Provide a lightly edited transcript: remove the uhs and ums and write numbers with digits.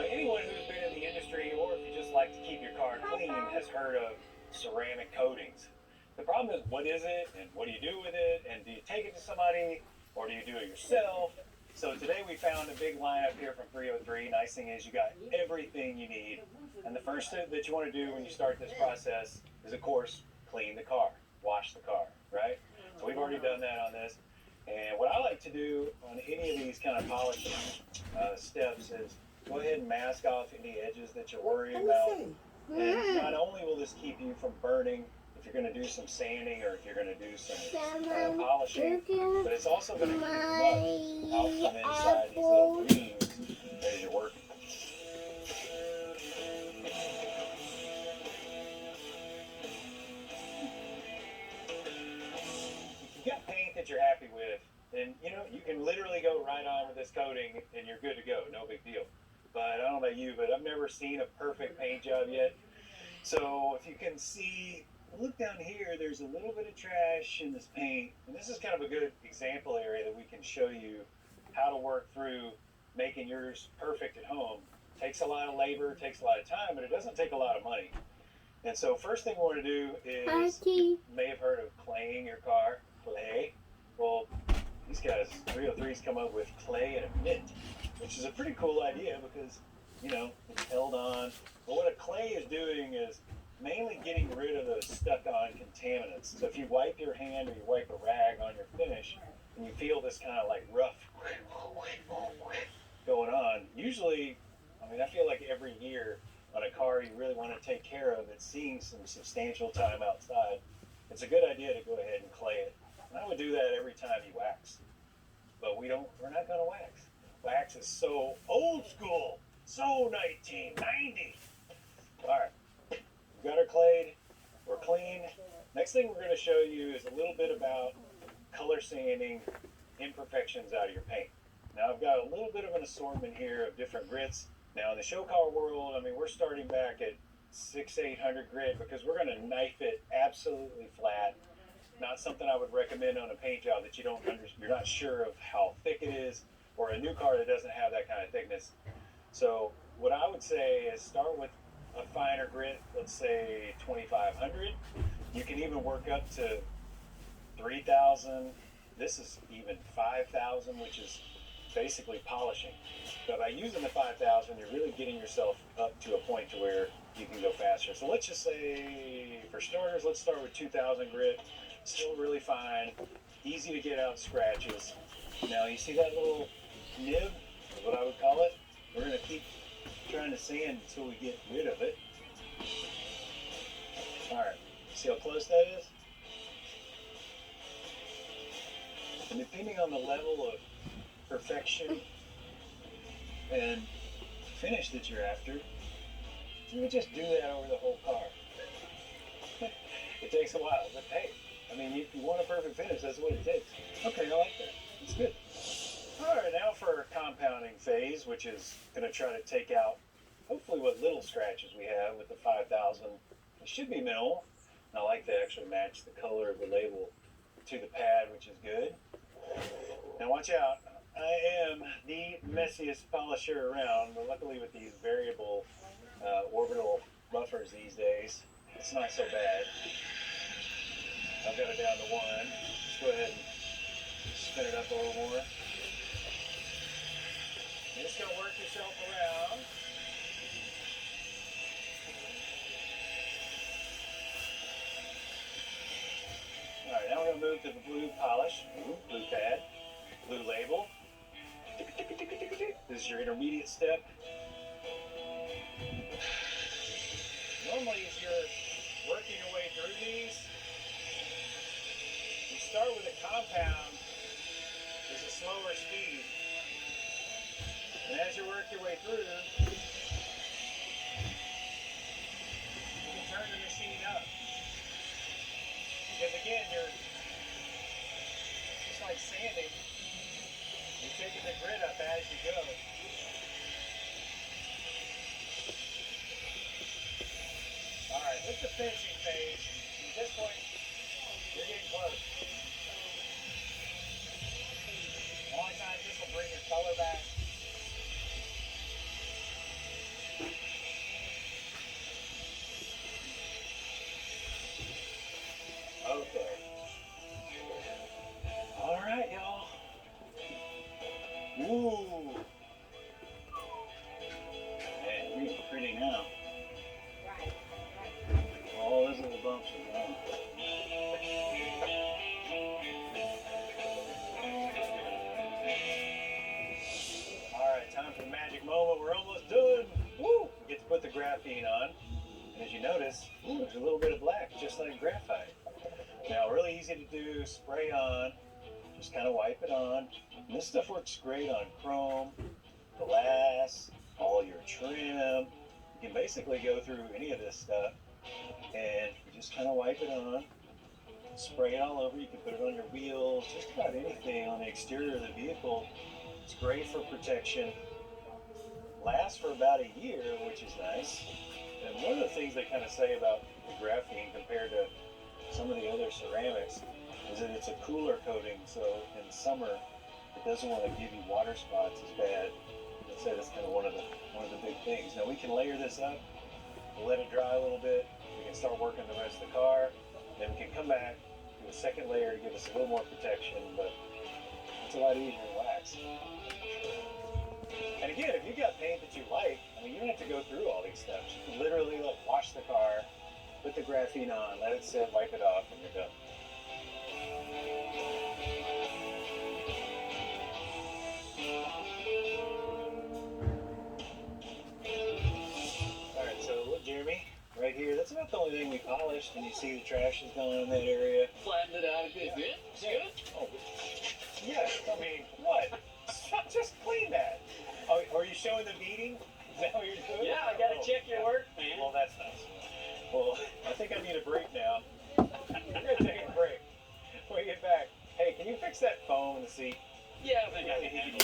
Anyone who's been in the industry, or if you just like to keep your car clean, has heard of ceramic coatings. The problem is, what is it, and what do you do with it, and do you take it to somebody, or do you do it yourself? So today we found a big lineup here from 303. Nice thing is you got everything you need. And the first thing that you want to do when you start this process is, of course, clean the car, wash the car, right? So we've already done that on this. And what I like to do on any of these kind of polishing steps is go ahead and mask off any edges that you're worried about. And not only will this keep you from burning if you're going to do some sanding or if you're going to do some polishing, but it's also going to keep mud out from inside these little greens as you're working. If you've got paint that you're happy with, then you can literally go right on with this coating and you're good to go. No big deal. But I don't know about you, but I've never seen a perfect paint job yet. So if you can see, look down here, there's a little bit of trash in this paint. And this is kind of a good example area that we can show you how to work through making yours perfect at home. Takes a lot of labor, takes a lot of time, but it doesn't take a lot of money. And so first thing we want to do is, you may have heard of claying your car, clay. Well, these guys, 303's come up with clay and a mint, which is a pretty cool idea because, it's held on. But what a clay is doing is mainly getting rid of those stuck-on contaminants. So if you wipe your hand or you wipe a rag on your finish and you feel this kind of like rough going on, usually, I feel like every year on a car you really want to take care of that's seeing some substantial time outside, it's a good idea to go ahead and clay it. And I would do that every time you wax. But we're not going to wax. Wax is so old school, so 1990. All right, we've got our clayed, we're clean. Next thing we're going to show you is a little bit about color sanding imperfections out of your paint. Now I've got a little bit of an assortment here of different grits. Now in the show car world, we're starting back at 600-800 grit because we're going to knife it absolutely flat. Not something I would recommend on a paint job that you're not sure of how thick it is, or a new car that doesn't have that kind of thickness. So what I would say is start with a finer grit, let's say 2500. You can even work up to 3000. This is even 5000, which is basically polishing. But by using the 5000, you're really getting yourself up to a point to where you can go faster. So let's just say, for starters, let's start with 2000 grit. Still really fine, easy to get out scratches. Now you see that little nib, is what I would call it. We're going to keep trying to sand until we get rid of it. Alright, see how close that is? And depending on the level of perfection and finish that you're after, you would just do that over the whole car. It takes a while, but hey, if you want a perfect finish, that's what it takes. Okay, I like that. That's good. Alright, now for our compounding phase, which is going to try to take out hopefully what little scratches we have with the 5000. It should be minimal. And I like to actually match the color of the label to the pad, which is good. Now watch out. I am the messiest polisher around, but luckily with these variable orbital buffers these days, it's not so bad. I've got it down to 1. Just go ahead and spin it up a little more. You're just going to work yourself around. Alright, now we're going to move to the blue polish, blue pad, blue label. This is your intermediate step. Normally, as you're working your way through these, you start with a compound. There's a slower speed. And as you work your way through, you can turn the machine up. Because again, you're just like sanding. You're taking the grit up as you go. Alright, with the finishing phase, at this point, you're getting close. A lot of times this will bring your color back. moment. We're almost done. Woo! We get to put the graphene on. And as you notice, there's a little bit of black, just like graphite. Now, really easy to do. Spray on. Just kind of wipe it on. And this stuff works great on chrome, glass, all your trim. You can basically go through any of this stuff and you just kind of wipe it on. Spray it all over. You can put it on your wheels, just about anything on the exterior of the vehicle. It's great for protection. Lasts for about a year, which is nice. And one of the things they kind of say about the graphene compared to some of the other ceramics is that it's a cooler coating, so in the summer it doesn't want to give you water spots as bad. They say that's kind of one of the big things. Now we can layer this up, we'll let it dry a little bit, we can start working the rest of the car, then we can come back, do a second layer to give us a little more protection, but it's a lot easier to wax. And again, if you got paint that you like, I mean, you don't have to go through all these steps. You can literally like wash the car, put the graphene on, let it sit, wipe it off, and you're done. All right, so look, Jeremy, right here, that's about the only thing we polished, and you see the trash is gone in that area. Flattened it out a good bit. It's good. Oh, yeah, I mean, what? Just clean that. Oh, are you showing the beating? Is that what you're doing? Yeah, I gotta check your work, man. Well, that's nice. Well, I think I need a break now. We're gonna take a break. When we get back, hey, can you fix that foam in the seat? Yeah, I think I can handle it.